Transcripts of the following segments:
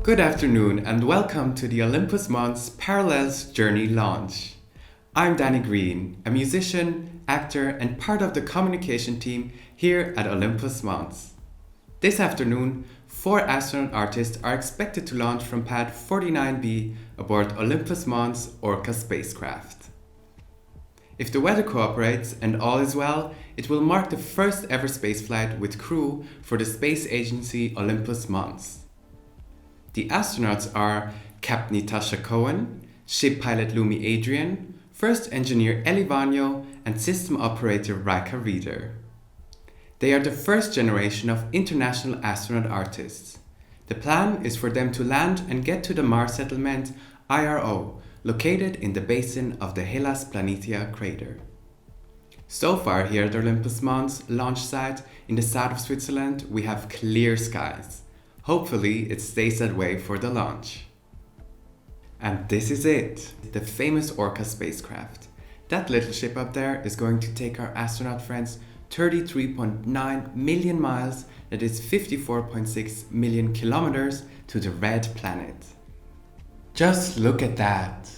Good afternoon and welcome to the Olympus Mons Parallels Journey launch. I'm Danny Green, a musician, actor and part of the communication team here at Olympus Mons. This afternoon, 4 astronaut artists are expected to launch from pad 49B aboard Olympus Mons Orca spacecraft. If the weather cooperates and all is well, it will mark the first ever spaceflight with crew for the space agency Olympus Mons. The astronauts are Captain Natasha Cohen, ship pilot Lumi Adrian, first engineer Eli Vanyo, and system operator Raika Reeder. They are the first generation of international astronaut artists. The plan is for them to land and get to the Mars settlement IRO, located in the basin of the Hellas Planitia crater. So far here at Olympus Mons launch site in the south of Switzerland, we have clear skies. Hopefully it stays that way for the launch. And this is it, the famous Orca spacecraft. That little ship up there is going to take our astronaut friends 33.9 million miles, that is 54.6 million kilometers, to the red planet. Just look at that.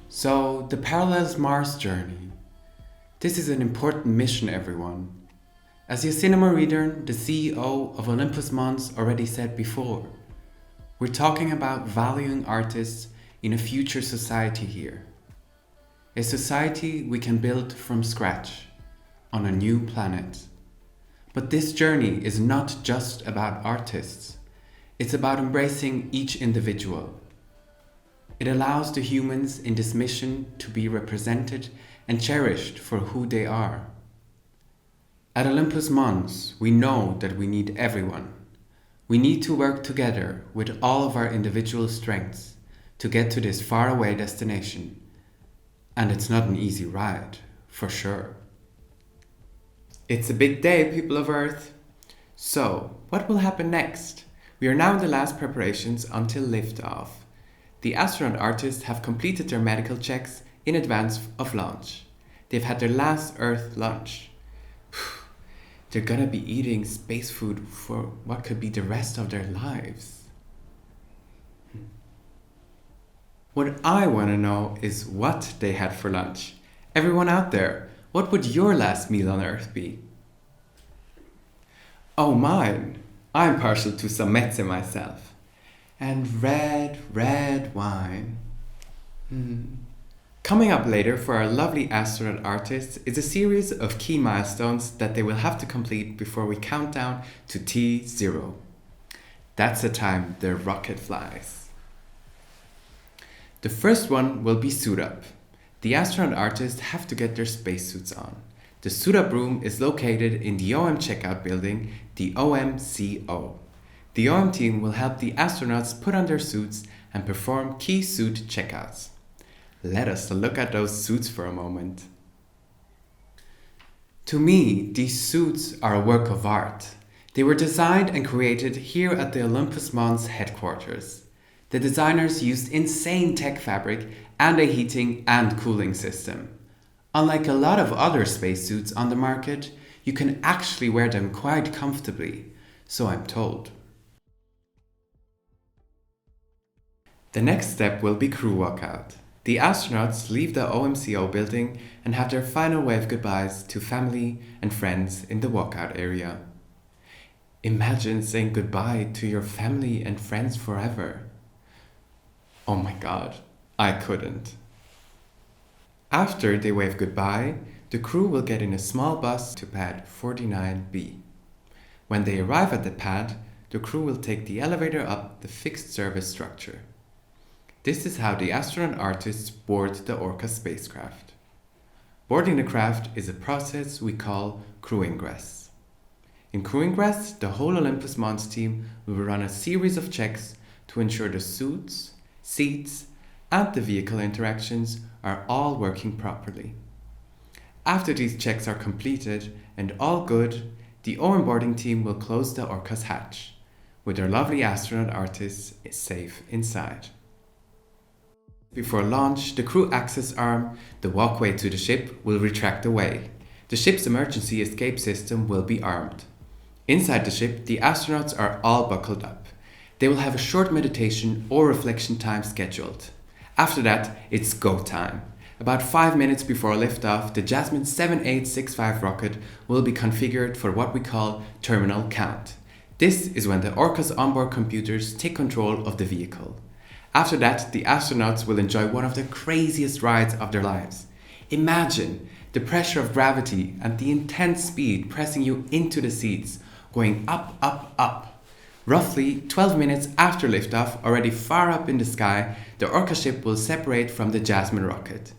So, the Parallels Mars journey. This is an important mission, everyone. As Yassine Mouridern, the CEO of Olympus Mons, already said before, we're talking about valuing artists in a future society here. A society we can build from scratch on a new planet. But this journey is not just about artists. It's about embracing each individual. It allows the humans in this mission to be represented and cherished for who they are. At Olympus Mons, we know that we need everyone. We need to work together with all of our individual strengths to get to this faraway destination. And it's not an easy ride, for sure. It's a big day, people of Earth. So, what will happen next? We are now in the last preparations until liftoff. The astronaut artists have completed their medical checks in advance of launch. They've had their last Earth lunch. They're gonna be eating space food for what could be the rest of their lives. What I wanna know is what they had for lunch. Everyone out there, what would your last meal on Earth be? Oh, mine. I'm partial to some mezze myself. And red wine. Coming up later for our lovely astronaut artists is a series of key milestones that they will have to complete before we count down to T0. That's the time their rocket flies. The first one will be suit up. The astronaut artists have to get their spacesuits on. The suit up room is located in the OM checkout building, the OMCO. The OM team will help the astronauts put on their suits and perform key suit checkouts. Let us look at those suits for a moment. To me, these suits are a work of art. They were designed and created here at the Olympus Mons headquarters. The designers used insane tech fabric and a heating and cooling system. Unlike a lot of other spacesuits on the market, you can actually wear them quite comfortably, so I'm told. The next step will be crew walkout. The astronauts leave the OMCO building and have their final wave goodbyes to family and friends in the walkout area. Imagine saying goodbye to your family and friends forever. Oh my god, I couldn't. After they wave goodbye, the crew will get in a small bus to pad 49B. When they arrive at the pad, the crew will take the elevator up the fixed service structure. This is how the astronaut artists board the Orca spacecraft. Boarding the craft is a process we call crew ingress. In crew ingress, the whole Olympus Mons team will run a series of checks to ensure the suits, seats, and the vehicle interactions are all working properly. After these checks are completed and all good, the OM boarding team will close the Orca's hatch, with their lovely astronaut artists safe inside. Before launch, the crew access arm, the walkway to the ship, will retract away. The ship's emergency escape system will be armed. Inside the ship, the astronauts are all buckled up. They will have a short meditation or reflection time scheduled. After that, it's go time. About 5 minutes before liftoff, the Jasmine 7865 rocket will be configured for what we call terminal count. This is when the Orca's onboard computers take control of the vehicle. After that, the astronauts will enjoy one of the craziest rides of their lives. Imagine the pressure of gravity and the intense speed pressing you into the seats, going up, up, up. Roughly 12 minutes after liftoff, already far up in the sky, the Orca ship will separate from the Jasmine rocket.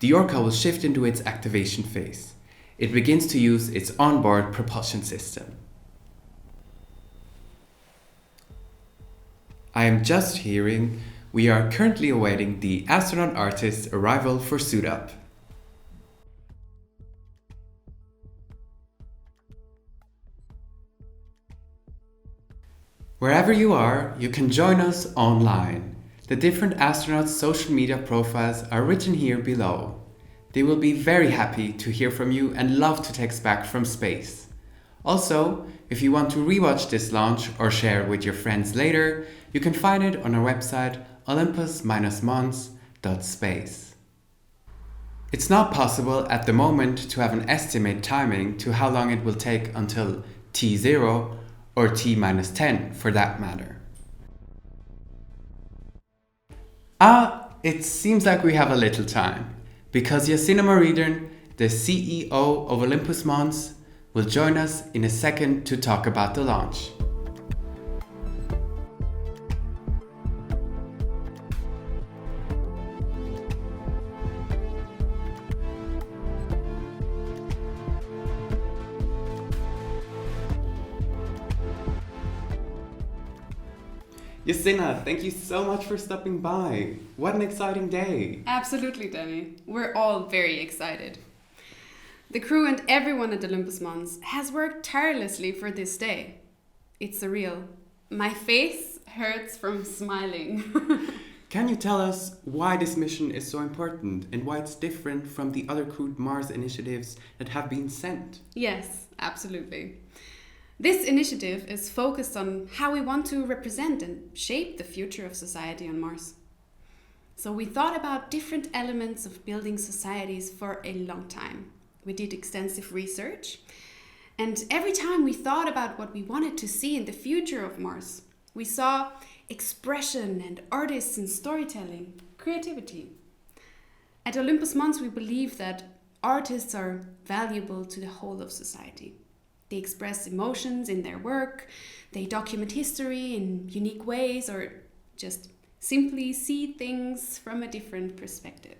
The Orca will shift into its activation phase. It begins to use its onboard propulsion system. I am just hearing we are currently awaiting the astronaut artist's arrival for suit up. Wherever you are, you can join us online. The different astronauts' social media profiles are written here below. They will be very happy to hear from you and love to text back from space. Also, if you want to rewatch this launch or share with your friends later, you can find it on our website olympus-mons.space. It's not possible at the moment to have an estimate timing to how long it will take until T0 or T-10 for that matter. It seems like we have a little time, because Yassina Maridern, the CEO of Olympus Mons, will join us in a second to talk about the launch. Yassina, thank you so much for stopping by. What an exciting day. Absolutely, Danny. We're all very excited. The crew and everyone at Olympus Mons has worked tirelessly for this day. It's surreal. My face hurts from smiling. Can you tell us why this mission is so important and why it's different from the other crewed Mars initiatives that have been sent? Yes, absolutely. This initiative is focused on how we want to represent and shape the future of society on Mars. So we thought about different elements of building societies for a long time. We did extensive research, and every time we thought about what we wanted to see in the future of Mars, we saw expression and artists and storytelling, creativity. At Olympus Mons, we believe that artists are valuable to the whole of society. They express emotions in their work, they document history in unique ways, or just simply see things from a different perspective.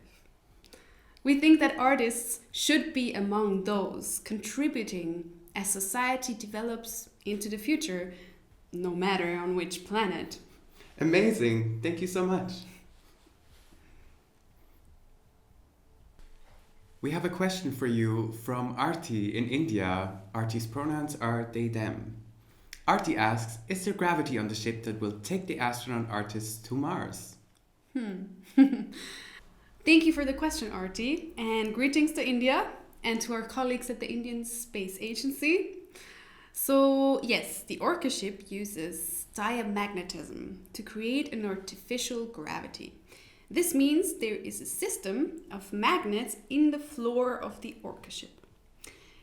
We think that artists should be among those contributing as society develops into the future, no matter on which planet. Amazing. Thank you so much. We have a question for you from Arti in India. Arti's pronouns are they, them. Arti asks, is there gravity on the ship that will take the astronaut artists to Mars? Thank you for the question, Arti, and greetings to India and to our colleagues at the Indian Space Agency. So yes, the Orca ship uses diamagnetism to create an artificial gravity. This means there is a system of magnets in the floor of the Orca ship.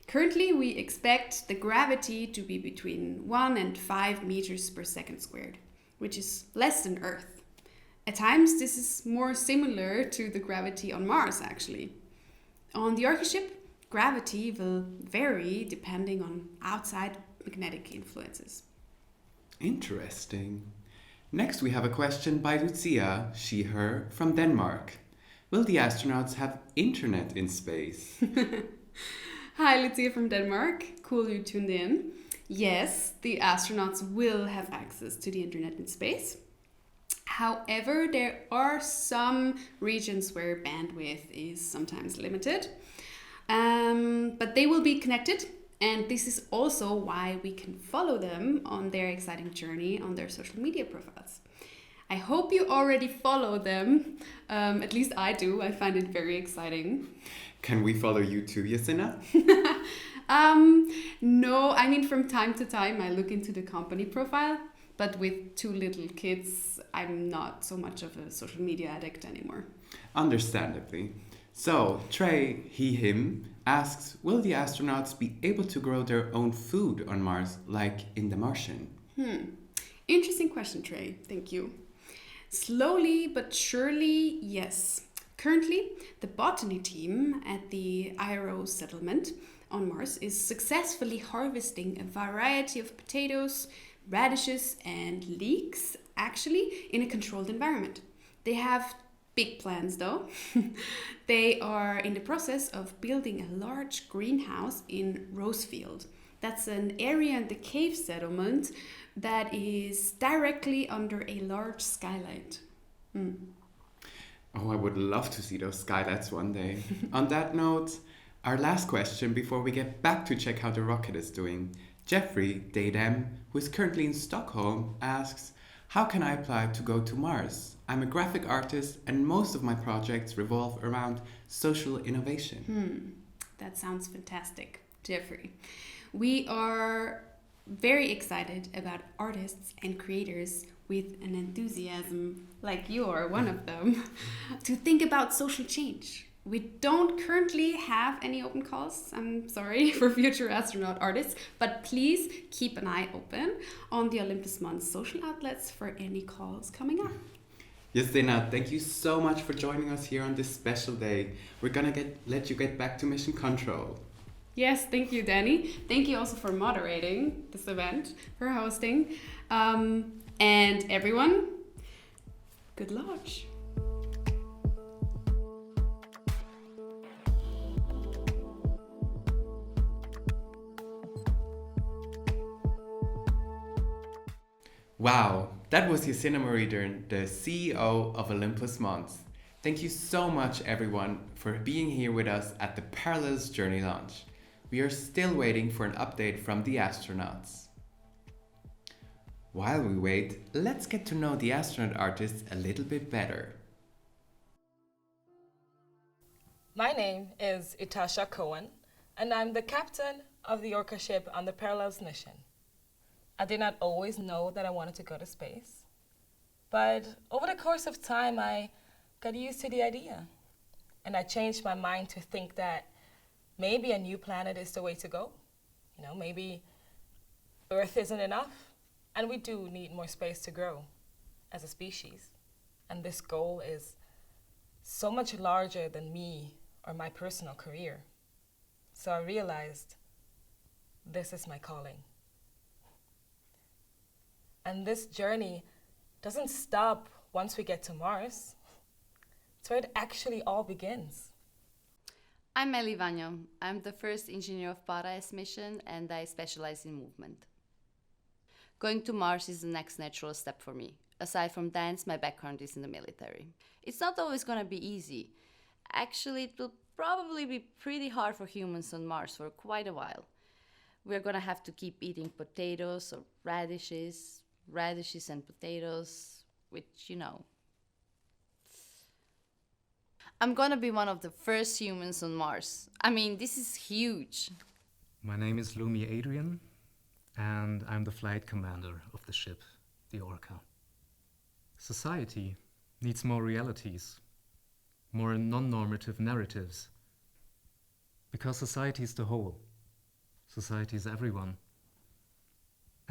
Currently, we expect the gravity to be between 1 and 5 meters per second squared, which is less than Earth. At times, this is more similar to the gravity on Mars, actually. On the Orca ship, gravity will vary depending on outside magnetic influences. Interesting. Next, we have a question by Lucia, she, her, from Denmark. Will the astronauts have internet in space? Hi, Lucia from Denmark. Cool you tuned in. Yes, the astronauts will have access to the internet in space. However, there are some regions where bandwidth is sometimes limited. But they will be connected, and this is also why we can follow them on their exciting journey on their social media profiles. I hope you already follow them. At least I do. I find it very exciting. Can we follow you too, Yassina? No, I mean, from time to time I look into the company profile, But with 2 little kids, I'm not so much of a social media addict anymore. Understandably. So, Trey, he, him, asks, will the astronauts be able to grow their own food on Mars like in The Martian? Interesting question, Trey. Thank you. Slowly but surely, yes. Currently, the botany team at the IRO settlement on Mars is successfully harvesting a variety of potatoes, radishes, and leeks, actually, in a controlled environment. They have big plans though. They are in the process of building a large greenhouse in Rosefield. That's an area in the cave settlement that is directly under a large skylight. Oh, I would love to see those skylights one day. On that note, our last question before we get back to check how the rocket is doing. Jeffrey, they, them, who is currently in Stockholm, asks, how can I apply to go to Mars? I'm a graphic artist and most of my projects revolve around social innovation. That sounds fantastic, Jeffrey. We are very excited about artists and creators with an enthusiasm like you are one of them to think about social change. We don't currently have any open calls, I'm sorry, for future astronaut artists, but please keep an eye open on the Olympus Mons social outlets for any calls coming up. Justina, thank you so much for joining us here on this special day. We're gonna let you get back to mission control. Yes, thank you, Danny. Thank you also for moderating this event, for hosting. And everyone, good launch. Wow, that was Justina Maridern, the CEO of Olympus Mons. Thank you so much, everyone, for being here with us at the Parallels Journey launch. We are still waiting for an update from the astronauts. While we wait, let's get to know the astronaut artists a little bit better. My name is Itasha Cohen, and I'm the captain of the Orca ship on the Parallels mission. I did not always know that I wanted to go to space, but over the course of time, I got used to the idea, and I changed my mind to think that maybe a new planet is the way to go. You know, maybe Earth isn't enough, and we do need more space to grow as a species. And this goal is so much larger than me or my personal career. So I realized this is my calling. And this journey doesn't stop once we get to Mars. It's where it actually all begins. I'm Meli Vanyo. I'm the first engineer of Paradise mission and I specialize in movement. Going to Mars is the next natural step for me. Aside from dance, my background is in the military. It's not always going to be easy. Actually, it will probably be pretty hard for humans on Mars for quite a while. We're going to have to keep eating potatoes or radishes and potatoes, which you know. I'm going to be one of the first humans on Mars. I mean, this is huge. My name is Lumi Adrian, and I'm the flight commander of the ship, the Orca. Society needs more realities, more non-normative narratives, because society is the whole. Society is everyone.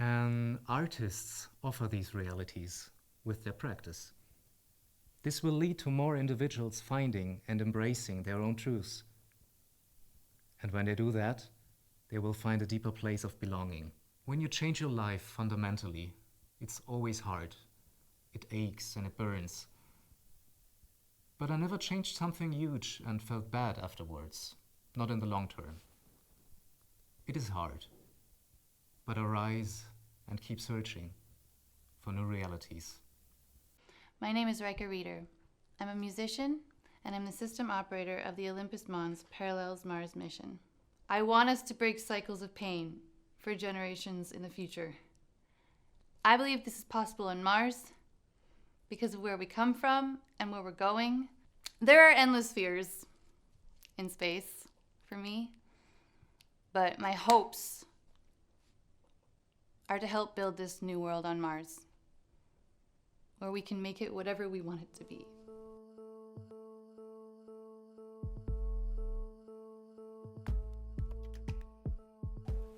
And artists offer these realities with their practice. This will lead to more individuals finding and embracing their own truths. And when they do that, they will find a deeper place of belonging. When you change your life fundamentally, it's always hard. It aches and it burns. But I never changed something huge and felt bad afterwards, not in the long term. It is hard, but arise and keep searching for new realities. My name is Rika Reeder. I'm a musician and I'm the system operator of the Olympus Mons Parallels Mars mission. I want us to break cycles of pain for generations in the future. I believe this is possible on Mars because of where we come from and where we're going. There are endless fears in space for me, but my hopes are to help build this new world on Mars, where we can make it whatever we want it to be.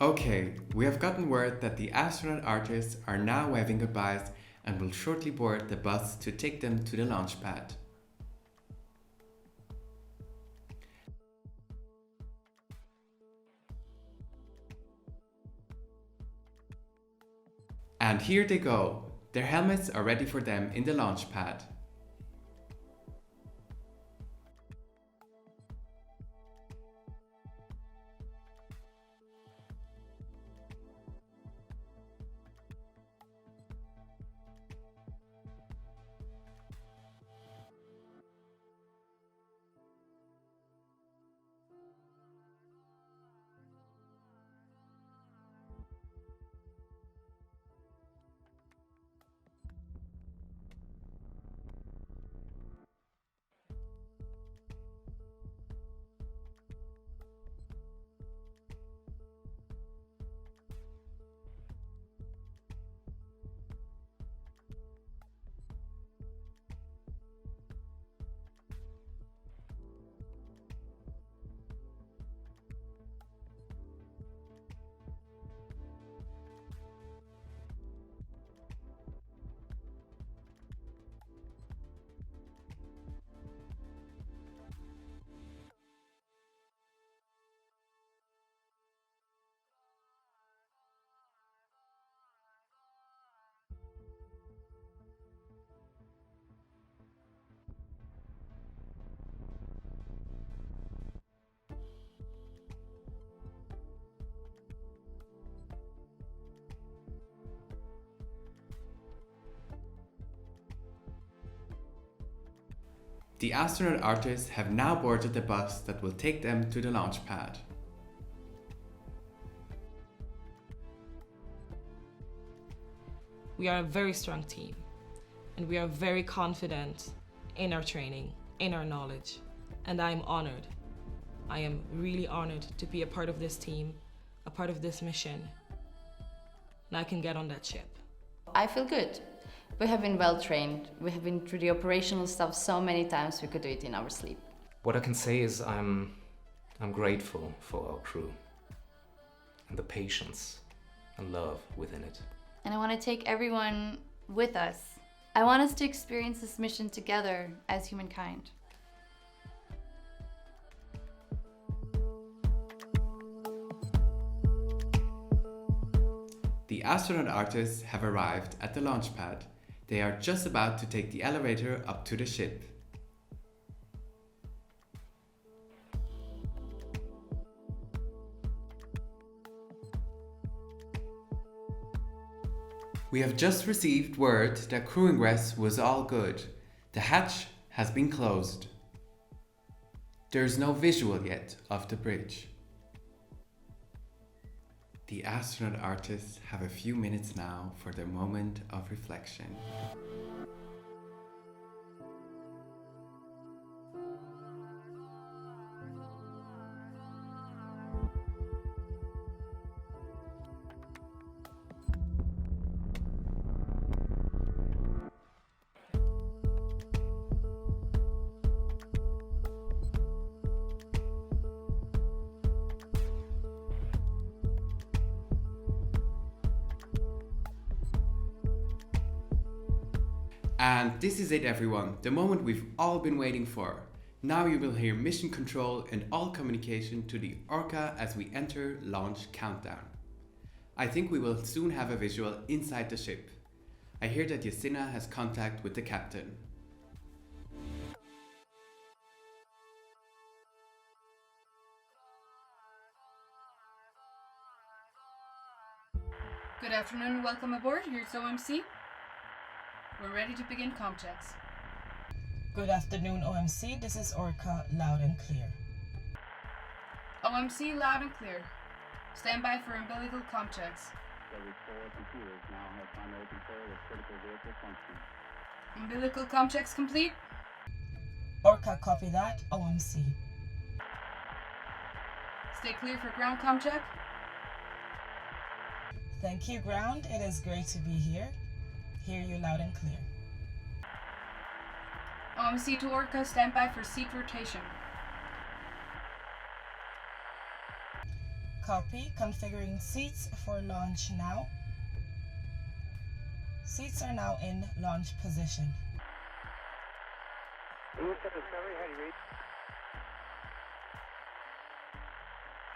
Okay, we have gotten word that the astronaut artists are now waving goodbyes and will shortly board the bus to take them to the launch pad. And here they go. Their helmets are ready for them in the launch pad. The astronaut artists have now boarded the bus that will take them to the launch pad. We are a very strong team, and we are very confident in our training, in our knowledge, and I am honored. I am really honored to be a part of this team, a part of this mission, and I can get on that ship. I feel good. We have been well trained. We have been through the operational stuff so many times we could do it in our sleep. What I can say is I'm grateful for our crew and the patience and love within it. And I want to take everyone with us. I want us to experience this mission together as humankind. The astronaut artists have arrived at the launch pad. They are just about to take the elevator up to the ship. We have just received word that crew ingress was all good. The hatch has been closed. There is no visual yet of the bridge. The astronaut artists have a few minutes now for their moment of reflection. And this is it, everyone, the moment we've all been waiting for. Now you will hear mission control and all communication to the Orca as we enter launch countdown. I think we will soon have a visual inside the ship. I hear that Yasina has contact with the captain. Good afternoon and welcome aboard. Here's OMC. We're ready to begin comm checks. Good afternoon, OMC. This is Orca, loud and clear. OMC loud and clear. Stand by for umbilical comm checks. Every 4 computers now have primary control of critical vehicle function. Umbilical comm checks complete. Orca, copy that. OMC. Stay clear for ground comm check. Thank you, ground. It is great to be here. Hear you loud and clear. OMC to Orca, stand by for seat rotation. Copy. Configuring seats for launch now. Seats are now in launch position. Houston Discovery, how do you read?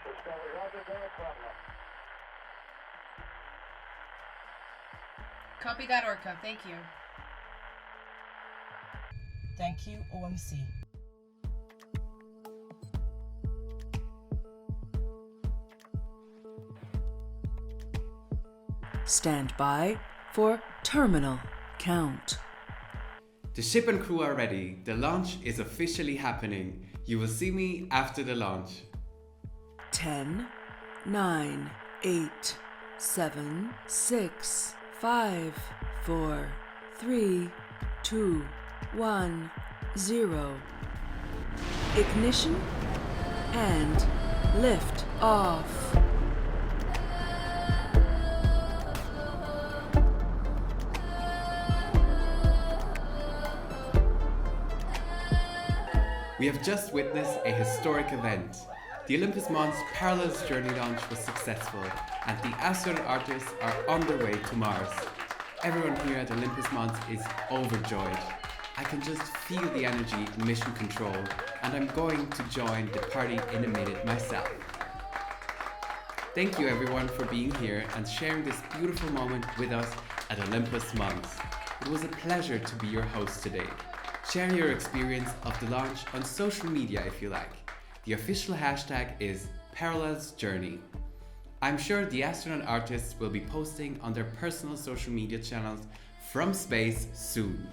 Discovery, roger, go ahead, Copy that, Orca. Thank you. Thank you, OMC. Stand by for terminal count. The ship and crew are ready. The launch is officially happening. You will see me after the launch. 10, 9, 8, 7, 6, 5, 4, 3, 2, 1, 0. Ignition and lift off. We have just witnessed a historic event. The Olympus Mons Parallels Journey launch was successful and the astronaut artists are on their way to Mars. Everyone here at Olympus Mons is overjoyed. I can just feel the energy in mission control and I'm going to join the party in a minute myself. Thank you everyone for being here and sharing this beautiful moment with us at Olympus Mons. It was a pleasure to be your host today. Share your experience of the launch on social media if you like. The official hashtag is #ParallelsJourney. I'm sure the astronaut artists will be posting on their personal social media channels from space soon.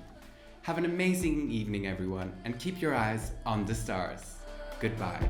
Have an amazing evening everyone and keep your eyes on the stars. Goodbye.